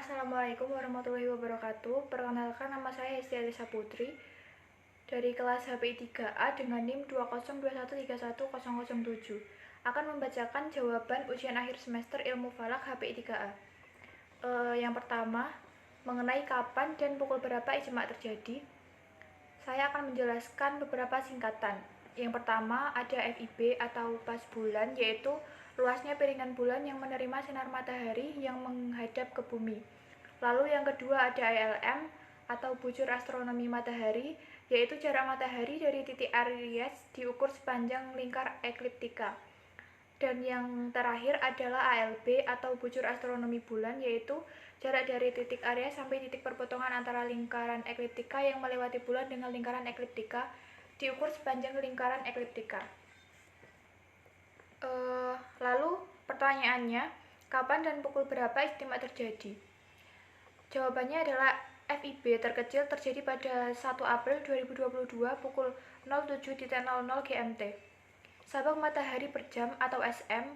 Assalamualaikum warahmatullahi wabarakatuh. Perkenalkan, nama saya Hesti Alisa Putri dari kelas HPI 3A dengan NIM 202131007. Akan membacakan jawaban ujian akhir semester Ilmu Falak HPI 3A. Yang pertama, mengenai kapan dan pukul berapa ijma terjadi. Saya akan menjelaskan beberapa singkatan. Yang pertama ada FIB atau pas bulan, yaitu luasnya piringan bulan yang menerima sinar matahari yang menghadap ke bumi. Lalu yang kedua ada ALM atau bujur astronomi matahari, yaitu jarak matahari dari titik Aries diukur sepanjang lingkar ekliptika. Dan yang terakhir adalah ALB atau bujur astronomi bulan, yaitu jarak dari titik Aries sampai titik perpotongan antara lingkaran ekliptika yang melewati bulan dengan lingkaran ekliptika diukur sepanjang lingkaran ekliptika. Lalu pertanyaannya, kapan dan pukul berapa ijtima terjadi? Jawabannya adalah FIB terkecil terjadi pada 1 April 2022 pukul 07.00 GMT. Sabak matahari per jam atau SM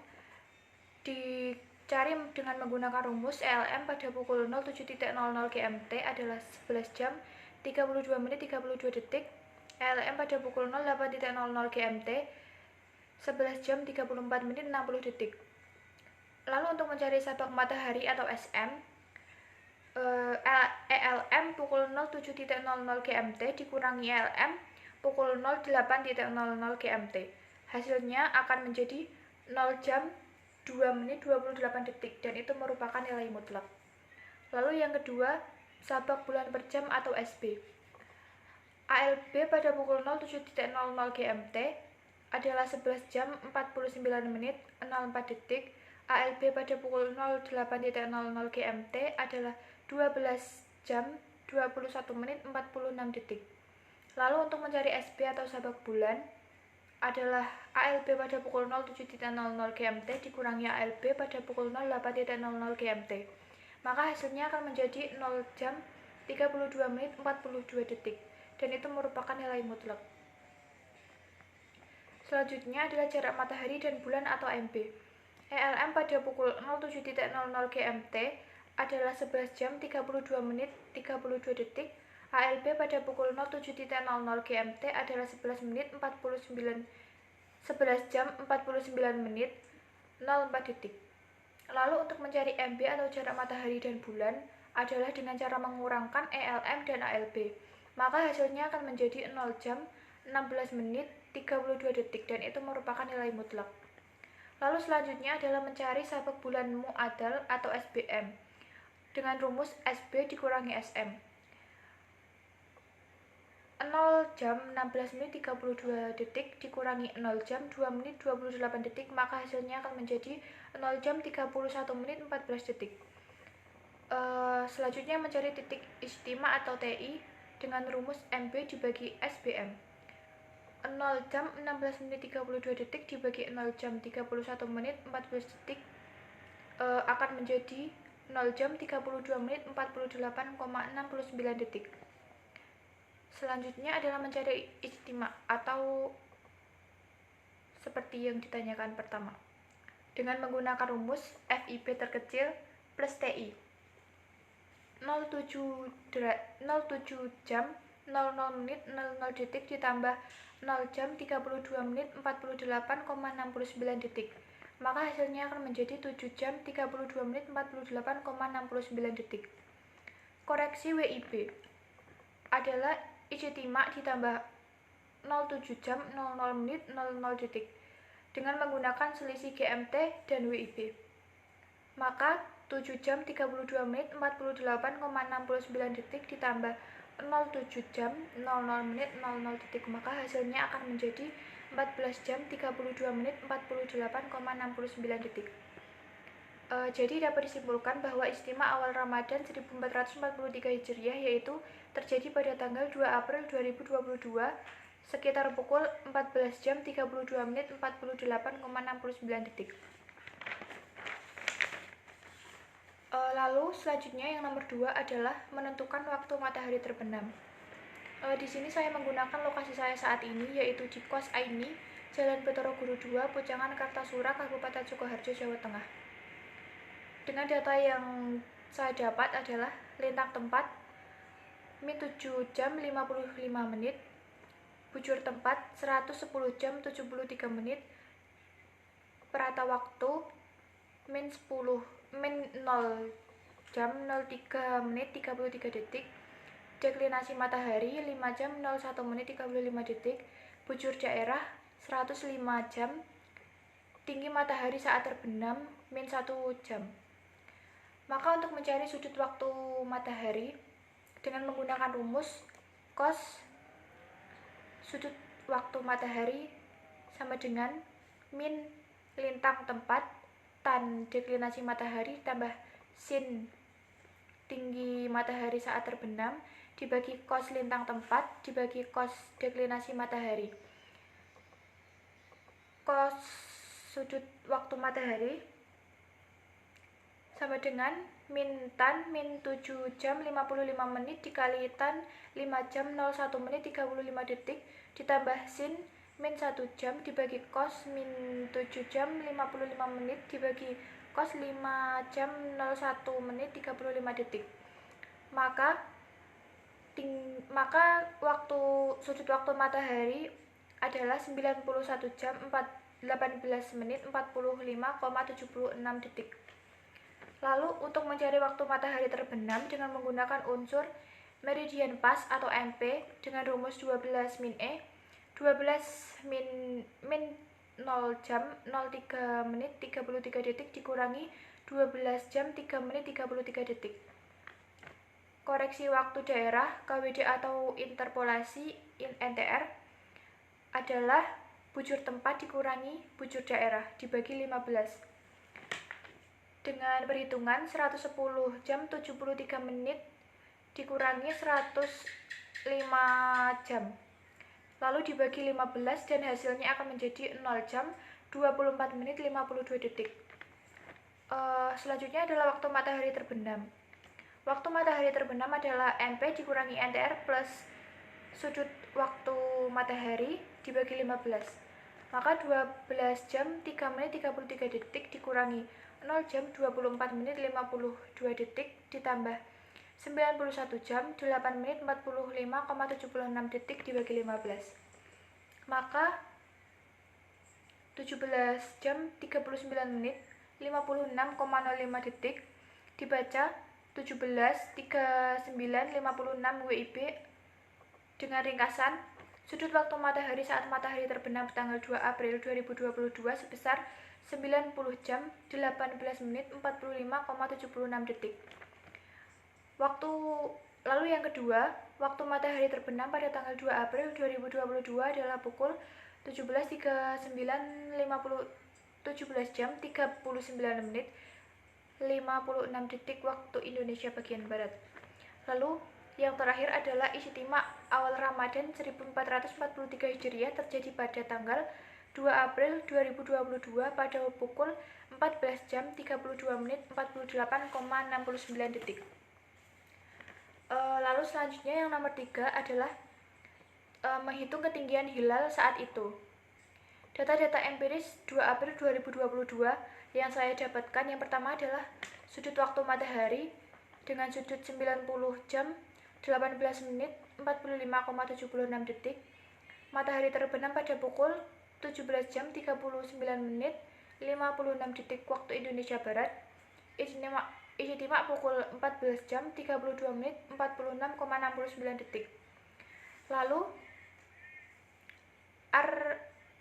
dicari dengan menggunakan rumus ELM pada pukul 07.00 GMT adalah 11 jam 32 menit 32 detik. ELM pada pukul 08.00 GMT 11 jam 34 menit 60 detik. Lalu untuk mencari sabak matahari atau SM, ELM pukul 07.00 GMT dikurangi ELM pukul 08.00 GMT. Hasilnya akan menjadi 0 jam 2 menit 28 detik dan itu merupakan nilai mutlak. Lalu yang kedua, sabak bulan per jam atau SB. ALB pada pukul 07.00 GMT adalah 11 jam 49 menit 04 detik. ALB pada pukul 08.00 GMT adalah 12 jam 21 menit 46 detik. Lalu untuk mencari SB atau sabak bulan adalah ALB pada pukul 07.00 GMT dikurangi ALB pada pukul 08.00 GMT. Maka hasilnya akan menjadi 0 jam 32 menit 42 detik dan itu merupakan nilai mutlak. Selanjutnya adalah jarak matahari dan bulan atau MB. ELM pada pukul 07.00 GMT adalah 11 jam 32 menit 32 detik. ALB pada pukul 07.00 GMT adalah 11 jam 49 menit 04 detik. Lalu untuk mencari MB atau jarak matahari dan bulan adalah dengan cara mengurangkan ELM dan ALB. Maka hasilnya akan menjadi 0 jam 16 menit 32 detik dan itu merupakan nilai mutlak. Lalu selanjutnya adalah mencari sabak bulan mu'adal atau SBM dengan rumus SB dikurangi SM. 0 jam 16 menit 32 detik dikurangi 0 jam 2 menit 28 detik, maka hasilnya akan menjadi 0 jam 31 menit 14 detik. Selanjutnya mencari titik ijtima atau TI dengan rumus MB dibagi SBM. 0 jam 16 menit 32 detik dibagi 0 jam 31 menit 14 detik akan menjadi 0 jam 32 menit 48,69 detik. Selanjutnya adalah mencari ijtima atau seperti yang ditanyakan pertama dengan menggunakan rumus FIB terkecil plus TI. 07 jam 00 menit 00 detik ditambah 0 jam 32 menit 48,69 detik. Maka hasilnya akan menjadi 7 jam 32 menit 48,69 detik. Koreksi WIB adalah ijtima ditambah 07 jam 00 menit 00 detik dengan menggunakan selisih GMT dan WIB. Maka 7 jam 32 menit 48,69 detik ditambah 07 jam 00 menit 00 detik, maka hasilnya akan menjadi 14 jam 32 menit 48,69 detik. Jadi dapat disimpulkan bahwa ijtima awal Ramadan 1443 Hijriah yaitu terjadi pada tanggal 2 April 2022 sekitar pukul 14 jam 32 menit 48,69 detik. Lalu selanjutnya yang nomor 2 adalah menentukan waktu matahari terbenam. Di sini saya menggunakan lokasi saya saat ini yaitu di Kos Aini, Jalan Betoro Guru 2, Pujangan, Kartasura, Kabupaten Sukoharjo, Jawa Tengah. Dengan data yang saya dapat adalah lintang tempat min 7 jam 55 menit, bujur tempat 110 jam 73 menit, perata waktu min 0 jam 03 menit 33 detik, deklinasi matahari 5 jam 01 menit 35 detik, bujur daerah 105 jam, tinggi matahari saat terbenam min 1 jam. Maka untuk mencari sudut waktu matahari dengan menggunakan rumus cos sudut waktu matahari sama dengan min lintang tempat tan deklinasi matahari tambah sin tinggi matahari saat terbenam dibagi cos lintang tempat dibagi cos deklinasi matahari. Cos sudut waktu matahari sama dengan min tan min 7 jam 55 menit dikali tan 5 jam 01 menit 35 detik ditambah sin min 1 jam dibagi cos min 7 jam 55 menit dibagi cos 5 jam 01 menit 35 detik. Maka waktu sudut waktu matahari adalah 91 jam 18 menit 45,76 detik. Lalu untuk mencari waktu matahari terbenam dengan menggunakan unsur meridian pas atau MP dengan rumus 12 min E, 12 min 0 jam 03 menit 33 detik dikurangi 12 jam 3 menit 33 detik. Koreksi waktu daerah KWD atau interpolasi NTR adalah bujur tempat dikurangi bujur daerah dibagi 15. Dengan perhitungan 110 jam 73 menit dikurangi 105 jam. Lalu dibagi 15 dan hasilnya akan menjadi 0 jam 24 menit 52 detik. Selanjutnya adalah waktu matahari terbenam. Waktu matahari terbenam adalah MP dikurangi NTR plus sudut waktu matahari dibagi 15. Maka 12 jam 3 menit 33 detik dikurangi 0 jam 24 menit 52 detik ditambah 91 jam 8 menit 45,76 detik dibagi 15. Maka 17 jam 39 menit 56,05 detik dibaca 17:39:56 WIB dengan ringkasan sudut waktu matahari saat matahari terbenam tanggal 2 April 2022 sebesar 90 jam 18 menit 45,76 detik. Lalu yang kedua, waktu matahari terbenam pada tanggal 2 April 2022 adalah pukul 17:39 17 jam 39 menit 56 detik waktu Indonesia bagian Barat. Lalu yang terakhir adalah istimewa awal Ramadan 1443 Hijriah terjadi pada tanggal 2 April 2022 pada pukul 14 jam 32 menit 48,69 detik. Lalu selanjutnya yang nomor 3 adalah menghitung ketinggian hilal saat itu. Data-data empiris 2 April 2022 yang saya dapatkan yang pertama adalah sudut waktu matahari dengan sudut 90 jam 18 menit 45,76 detik. Matahari terbenam pada pukul 17 jam 39 menit 56 detik waktu Indonesia Barat. Ijtima pukul 14 jam 32 menit 46,69 detik. Lalu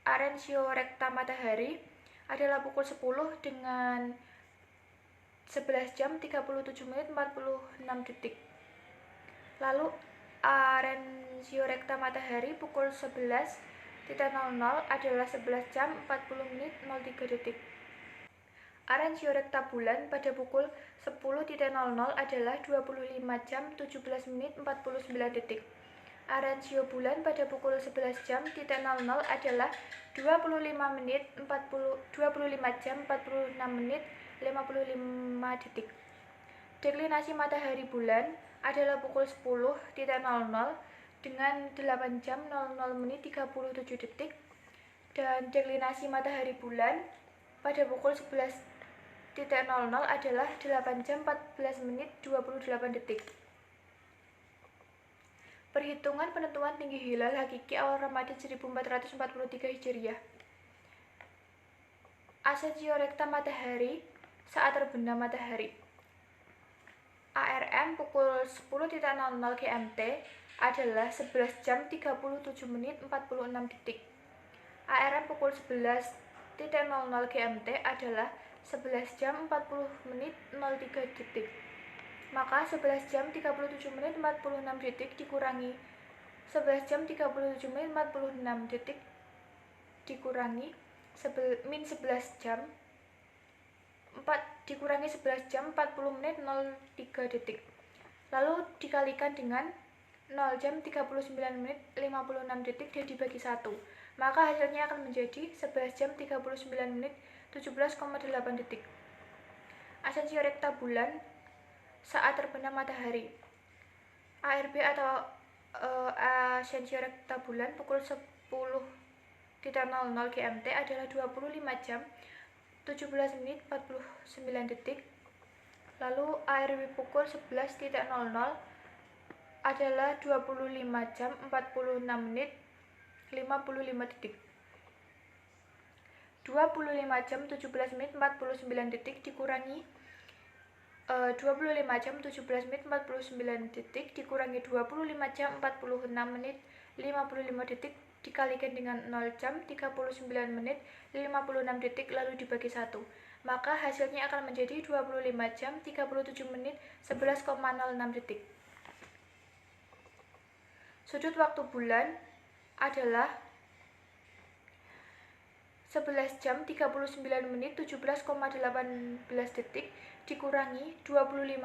Arensio rekta matahari adalah pukul 10 dengan 11 jam 37 menit 46 detik. Lalu Arensio rekta matahari pukul 11:00 adalah 11 jam 40 menit 03 detik. Arensio rekta bulan pada pukul 10:00 adalah 25 jam 17 menit 49 detik. Arensio bulan pada pukul 11 jam adalah 25 jam 46 menit 55 detik. Deklinasi matahari bulan adalah pukul 10:00 dengan 8 jam 00 menit 37 detik dan deklinasi matahari bulan pada pukul 11:00 adalah 8 jam 14 menit 28 detik. Perhitungan penentuan tinggi hilal hakiki awal Ramadan 1443 Hijriah. Asensio rekta matahari saat terbenam matahari. ARM pukul 10.00 GMT adalah 11 jam 37 menit 46 detik. ARM pukul 11.00 GMT adalah 11 jam 40 menit 03 detik. Maka 11 jam 37 menit 46 detik dikurangi 11 jam 37 menit 46 detik dikurangi min 11 jam dikurangi 11 jam 40 menit 03 detik. Lalu dikalikan dengan 0 jam 39 menit 56 detik dan dibagi 1. Maka hasilnya akan menjadi 11 jam 39 menit 17,8 detik. Asensio rekta bulan saat terbenam matahari. ARB atau asensio rekta bulan pukul 10.00 GMT adalah 25 jam 17 menit 49 detik. Lalu ARB pukul 11.00 adalah 25 jam 46 menit 55 detik. 25 jam 17 menit 49 detik dikurangi 25 jam 17 menit 49 detik dikurangi 25 jam 46 menit 55 detik dikalikan dengan 0 jam 39 menit 56 detik lalu dibagi 1. Maka hasilnya akan menjadi 25 jam 37 menit 11,06 detik. Sudut waktu bulan adalah 11 jam 39 menit 17,18 detik dikurangi 25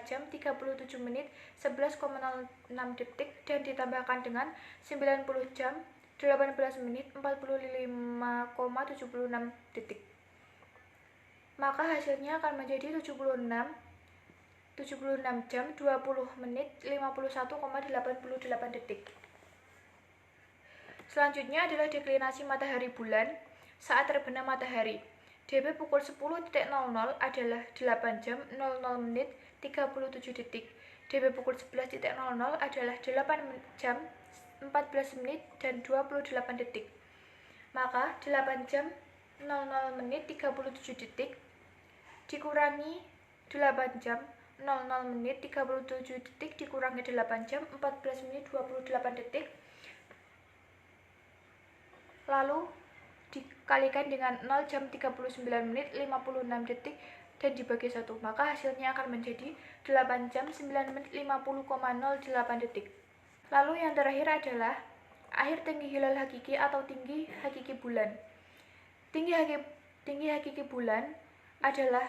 jam 37 menit 11,06 detik dan ditambahkan dengan 90 jam 18 menit 45,76 detik. Maka hasilnya akan menjadi 76 jam 20 menit 51,88 detik. Selanjutnya adalah deklinasi matahari bulan saat terbenam matahari. DB pukul 10.00 adalah 8 jam 00 menit 37 detik. DB pukul 11.00 adalah 8 jam 14 menit dan 28 detik. Maka 8 jam 00 menit 37 detik dikurangi 8 jam 00 menit 37 detik dikurangi 8 jam 14 menit 28 detik lalu dikalikan dengan 0 jam 39 menit 56 detik dan dibagi 1. Maka hasilnya akan menjadi 8 jam 9 menit 50,08 detik. Lalu yang terakhir adalah akhir tinggi hilal hakiki atau tinggi hakiki bulan. Tinggi hakiki bulan adalah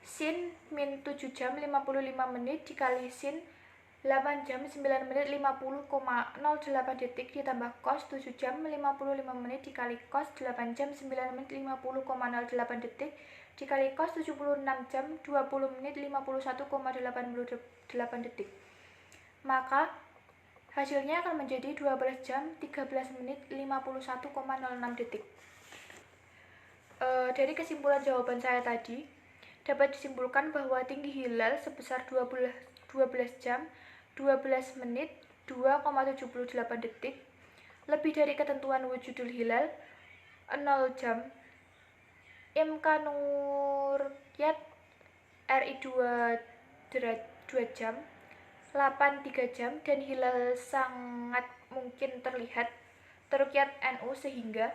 sin min 7 jam 55 menit dikali sin 8 jam 9 menit 50,08 detik ditambah cos 7 jam 55 menit dikali cos 8 jam 9 menit 50,08 detik dikali cos 76 jam 20 menit 51,88 detik. Maka hasilnya akan menjadi 12 jam 13 menit 51,06 detik. Dari kesimpulan jawaban saya tadi, dapat disimpulkan bahwa tinggi hilal sebesar 12 jam 12 menit 2,78 detik lebih dari ketentuan wujudul hilal 0 jam imkanuriyat RI 2 jam 8 3 jam dan hilal sangat mungkin terlihat terukyat NU sehingga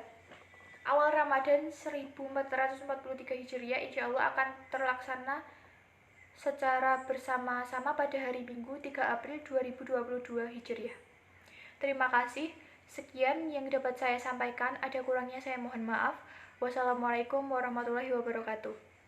awal Ramadan 1443 Hijriah insya Allah akan terlaksana secara bersama-sama pada hari Minggu 3 April 2022 Hijriah. Terima kasih. Sekian yang dapat saya sampaikan. Ada kurangnya saya mohon maaf. Wassalamualaikum warahmatullahi wabarakatuh.